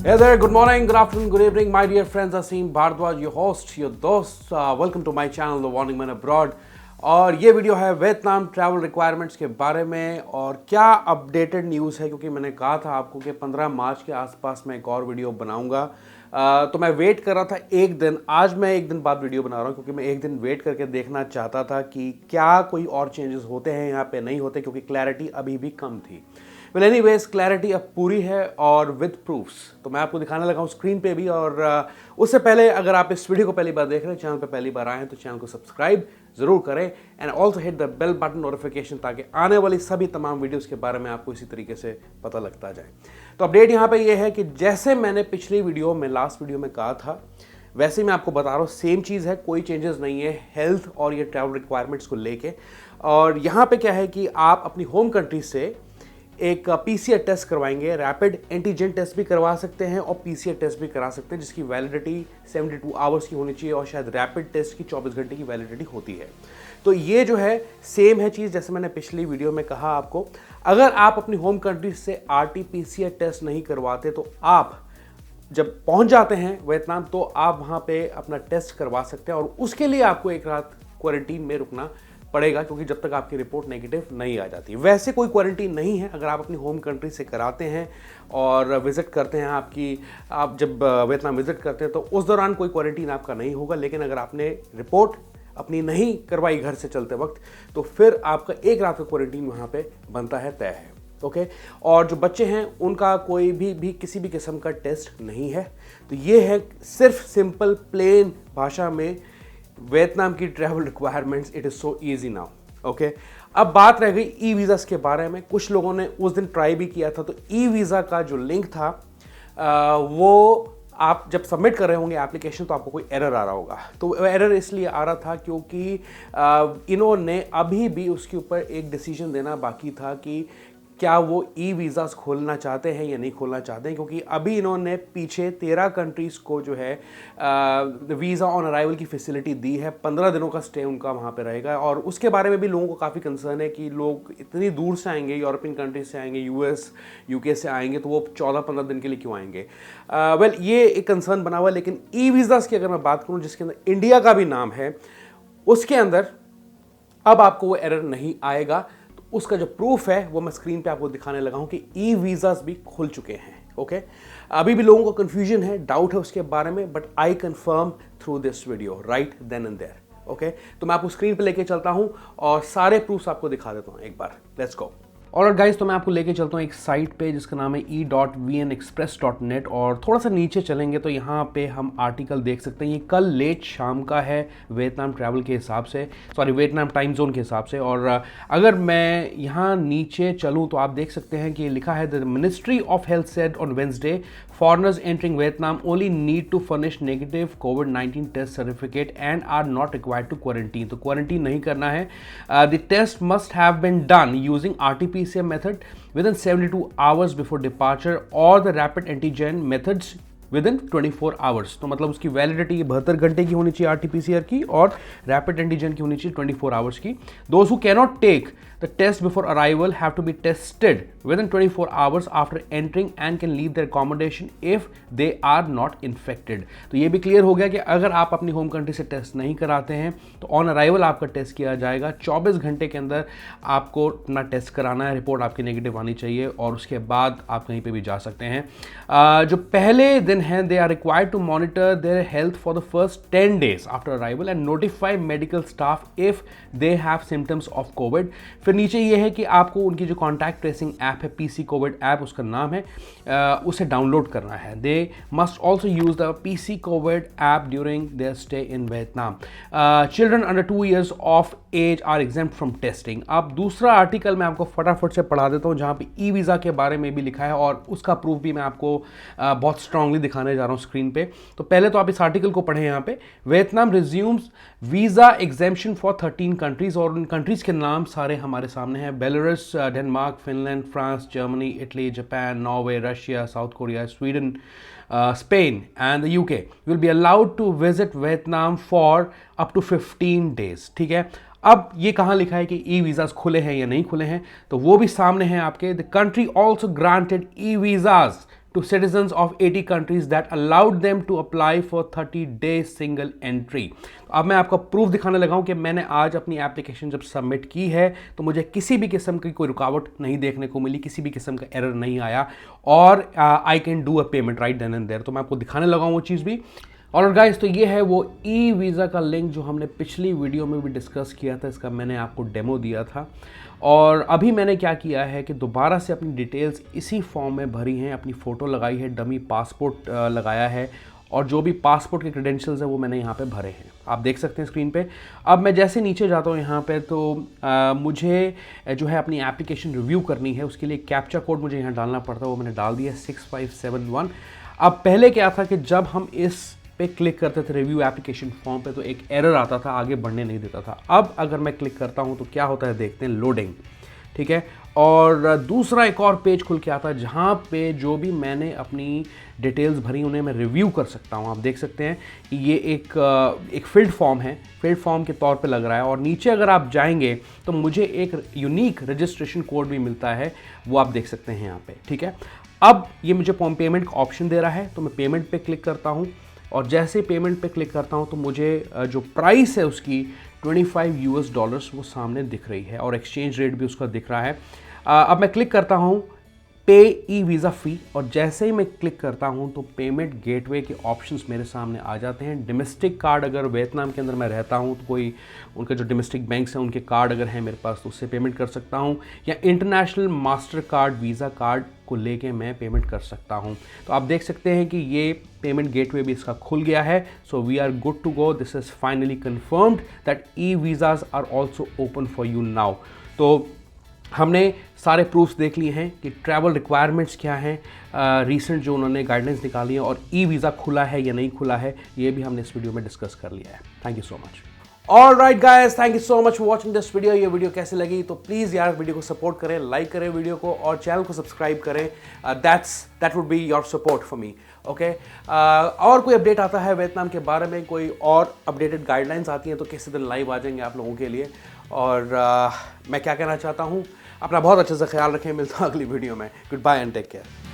Hey there, good morning, good afternoon, good evening, my dear friends. Aseem Bhardwaj, your host, your दोस्त. Welcome to my channel, The Warning Man Abroad. और ये video है Vietnam travel requirements के बारे में और क्या updated news है, क्योंकि मैंने कहा था आपको कि 15 मार्च के आसपास मैं एक और वीडियो बनाऊंगा। तो मैं वेट कर रहा था एक दिन, आज मैं एक दिन बाद वीडियो बना रहा हूँ क्योंकि मैं एक दिन वेट करके देखना चाहता था कि क्या कोई और चेंजेस होते हैं यहाँ पे, नहीं होते, क्योंकि क्लैरिटी अभी भी कम थी। वेल एनीवेज, क्लैरिटी अब पूरी है और विद प्रूफ्स, तो मैं आपको दिखाने लगा हूँ स्क्रीन पे भी। और उससे पहले अगर आप इस वीडियो को पहली बार देख रहे हैं, चैनल पे पहली बार आए हैं, तो चैनल को सब्सक्राइब जरूर करें and also hit the bell button notification, ताकि आने वाली सभी तमाम वीडियोस के बारे में आपको इसी तरीके से पता लगता जाए। तो अपडेट यहाँ पे ये है कि जैसे मैंने पिछली वीडियो में, लास्ट वीडियो में कहा था, वैसे मैं आपको बता रहा हूँ, सेम चीज़ है, कोई चेंजेस नहीं है हेल्थ और ये ट्रैवल रिक्वायरमेंट्स को लेके। और यहाँ पे क्या है कि आप अपनी होम कंट्री से एक पीसीआर टेस्ट करवाएंगे, रैपिड एंटीजन टेस्ट भी करवा सकते हैं और पीसीआर टेस्ट भी करा सकते हैं, जिसकी वैलिडिटी 72 आवर्स की होनी चाहिए और शायद रैपिड टेस्ट की 24 घंटे की वैलिडिटी होती है। तो ये जो है सेम है चीज़, जैसे मैंने पिछली वीडियो में कहा आपको। अगर आप अपनी होम कंट्री से आरटी-पीसीआर टेस्ट नहीं करवाते, तो आप जब पहुंच जाते हैं वियतनाम, तो आप वहाँ पे अपना टेस्ट करवा सकते हैं और उसके लिए आपको एक रात क्वारंटीन में रुकना पड़ेगा, क्योंकि जब तक आपकी रिपोर्ट नेगेटिव नहीं आ जाती। वैसे कोई क्वारंटीन नहीं है अगर आप अपनी होम कंट्री से कराते हैं और विज़िट करते हैं। आप जब वियतनाम विज़िट करते हैं तो उस दौरान कोई क्वारंटीन आपका नहीं होगा, लेकिन अगर आपने रिपोर्ट अपनी नहीं करवाई घर से चलते वक्त, तो फिर आपका एक रात का क्वारंटीन वहाँ पे बनता है, तय है। ओके और जो बच्चे हैं उनका कोई भी किसी भी किस्म का टेस्ट नहीं है। तो ये है सिर्फ सिंपल प्लेन भाषा में वियतनाम की travel requirements. It is so easy now. Okay, अब बात रह गई ई वीज़ास के बारे में। कुछ लोगों ने उस दिन ट्राई भी किया था, तो ई वीज़ा का जो लिंक था वो आप जब सबमिट कर रहे होंगे एप्लीकेशन, तो आपको कोई एरर आ रहा होगा। तो एरर इसलिए आ रहा था क्योंकि इन्होंने अभी भी उसके ऊपर एक डिसीजन देना बाकी था कि क्या वो ई वीज़ास खोलना चाहते हैं या नहीं खोलना चाहते हैं, क्योंकि अभी इन्होंने पीछे 13 कंट्रीज़ को जो है वीज़ा ऑन अराइवल की फैसिलिटी दी है। 15 दिनों का स्टे उनका वहाँ पे रहेगा और उसके बारे में भी लोगों को काफ़ी कंसर्न है कि लोग इतनी दूर से आएंगे, यूरोपियन कंट्रीज से आएंगे, यूएस यूके से आएंगे, तो वो 14-15 दिन के लिए क्यों आएंगे। वेल ये एक कंसर्न बना हुआ है। लेकिन ई वीज़ास की अगर मैं बात करूँ, जिसके अंदर इंडिया का भी नाम है, उसके अंदर अब आपको वो एरर नहीं आएगा। उसका जो प्रूफ है वो मैं स्क्रीन पे आपको दिखाने लगा हूं कि ई वीज़ास भी खुल चुके हैं। ओके, अभी भी लोगों को कंफ्यूजन है, डाउट है उसके बारे में, but I confirm through this video right then and there. Okay, तो मैं आपको स्क्रीन पे लेके चलता हूं और सारे प्रूफ्स आपको दिखा देता हूं एक बार। Let's go. और गाइस, तो मैं आपको लेके चलता हूँ एक साइट पे जिसका नाम है e.vnexpress.net और थोड़ा सा नीचे चलेंगे तो यहाँ पे हम आर्टिकल देख सकते हैं। ये कल लेट शाम का है वियतनाम ट्रैवल के हिसाब से, सॉरी वियतनाम टाइम जोन के हिसाब से। और अगर मैं यहाँ नीचे चलूँ तो आप देख सकते हैं कि लिखा है, the ministry of health said on Wednesday foreigners entering Vietnam only need to furnish negative COVID-19 test certificate and are not required to quarantine। तो क्वारंटीन नहीं करना है। The test must have been done using RT-PCR method within 72 hours before departure or the rapid antigen methods within 24 hours. तो मतलब उसकी validity 72 घंटे की होनी चाहिए RT-PCR की और रैपिड एंटीजन की होनी चाहिए 24 आवर्स की। Those who cannot take the test before arrival have to be tested within 24 hours after entering and can leave their accommodation if they are not infected. तो ये भी clear हो गया कि अगर आप अपनी होम कंट्री से टेस्ट नहीं कराते हैं तो ऑन अराइवल आपका टेस्ट किया जाएगा। 24 घंटे के अंदर आपको अपना टेस्ट कराना है, रिपोर्ट आपकी नेगेटिव आनी चाहिए और उसके बाद आप कहीं पर भी जा सकते हैं। जो पहले दिन हैं, they are required to monitor their health for the first 10 days after arrival and notify medical staff if they have symptoms of COVID। फिर नीचे ये है कि आपको उनकी जो कॉन्टैक्ट ट्रेसिंग ऐप है, PC कोविड ऐप उसका नाम है, उसे डाउनलोड करना है। They must also use the PC Covid app during their stay in Vietnam। Children under 2 years of age are exempt from testing। अब दूसरा आर्टिकल मैं आपको फटाफट से पढ़ा देता हूँ जहाँ पे ई वीज़ा के बारे में भी लिखा है और उसका प्रूफ भी मैं आपको बहुत स्ट्रांगली दिखाने जा रहा हूँ स्क्रीन पे। तो पहले तो आप इस आर्टिकल को पढ़ें। यहाँ पे Vietnam resumes visa exemption for 13 countries और उन कंट्रीज़ के नाम सारे हमारे सामने हैं। Belarus, Denmark, Finland, France, Germany, Italy, Japan, Norway, Russia, south Korea, Sweden, Spain and the UK will be allowed to visit Vietnam for up to 15 days। ठीक है, अब ये कहाँ लिखा है कि ई वीज़ाज खुले हैं या नहीं खुले हैं, तो वो भी सामने हैं आपके। The country also granted E visas to citizens of 80 countries that allowed them to apply for 30-day single entry। अब मैं आपको प्रूफ दिखाने लगा हूं कि मैंने आज अपनी एप्लीकेशन जब सबमिट की है तो मुझे किसी भी किस्म की कोई रुकावट नहीं देखने को मिली, किसी भी किस्म का एरर नहीं आया और I can do a payment right then and there. तो मैं आपको दिखाने लगा हूं वो चीज़ भी। और गाइस, तो ये है वो ई वीज़ा का लिंक जो हमने पिछली वीडियो में भी डिस्कस किया था। इसका मैंने आपको डेमो दिया था और अभी मैंने क्या किया है कि दोबारा से अपनी डिटेल्स इसी फॉर्म में भरी हैं, अपनी फ़ोटो लगाई है, डमी पासपोर्ट लगाया है और जो भी पासपोर्ट के क्रेडेंशियल्स हैं वो मैंने यहाँ पे भरे हैं, आप देख सकते हैं स्क्रीन पे। अब मैं जैसे नीचे जाता हूँ यहाँ पे तो मुझे जो है अपनी एप्लीकेशन रिव्यू करनी है, उसके लिए कैप्चा कोड मुझे यहाँ डालना पड़ता है, वो मैंने डाल दिया 6571। अब पहले क्या था कि जब हम इस पे क्लिक करते थे रिव्यू एप्लीकेशन फॉर्म पे तो एक एरर आता था, आगे बढ़ने नहीं देता था। अब अगर मैं क्लिक करता हूँ तो क्या होता है देखते हैं, लोडिंग, ठीक है। और दूसरा एक और पेज खुल के आता है जहाँ पे जो भी मैंने अपनी डिटेल्स भरी उन्हें मैं रिव्यू कर सकता हूँ। आप देख सकते हैं कि ये एक फिल्ड फॉर्म है, फिल्ड फॉर्म के तौर पे लग रहा है। और नीचे अगर आप जाएंगे तो मुझे एक यूनिक रजिस्ट्रेशन कोड भी मिलता है, वो आप देख सकते हैं यहाँ पे, ठीक है। अब ये मुझे पेमेंट का ऑप्शन दे रहा है तो मैं पेमेंट पे क्लिक करता हूँ और जैसे पेमेंट पे क्लिक करता हूँ तो मुझे जो प्राइस है उसकी $25 वो सामने दिख रही है और एक्सचेंज रेट भी उसका दिख रहा है। अब मैं क्लिक करता हूँ पे ई वीज़ा फ़ी और जैसे ही मैं क्लिक करता हूँ तो पेमेंट गेटवे के ऑप्शंस मेरे सामने आ जाते हैं। डोमेस्टिक कार्ड अगर वियतनाम के अंदर मैं रहता हूँ तो कोई उनके जो डोमेस्टिक बैंक्स हैं उनके कार्ड अगर हैं मेरे पास तो उससे पेमेंट कर सकता हूँ, या international master card visa card को लेके मैं पेमेंट कर सकता हूँ। तो आप देख सकते हैं कि ये पेमेंट गेटवे भी इसका खुल गया है। So we are good to go. This is finally confirmed that e visas are also open for you now. तो हमने सारे प्रूफ्स देख लिए हैं कि ट्रैवल रिक्वायरमेंट्स क्या हैं, रीसेंट जो उन्होंने गाइडलाइंस निकाली हैं, और ई वीज़ा खुला है या नहीं खुला है ये भी हमने इस वीडियो में डिस्कस कर लिया है। Thank you so much. Alright guys, thank you so much for watching this video. ये वीडियो कैसे लगी तो प्लीज़ यार वीडियो को सपोर्ट करें, लाइक करें वीडियो को और चैनल को सब्सक्राइब करें। That would be your support for me, okay. और कोई अपडेट आता है वियतनाम के बारे में, कोई और अपडेटेड गाइडलाइंस आती हैं तो किसी दिन लाइव आ जाएंगे आप लोगों के लिए। और मैं क्या कहना चाहता हूँ, अपना बहुत अच्छे से ख्याल रखें, मिलता हूँ अगली वीडियो में। Goodbye and take care.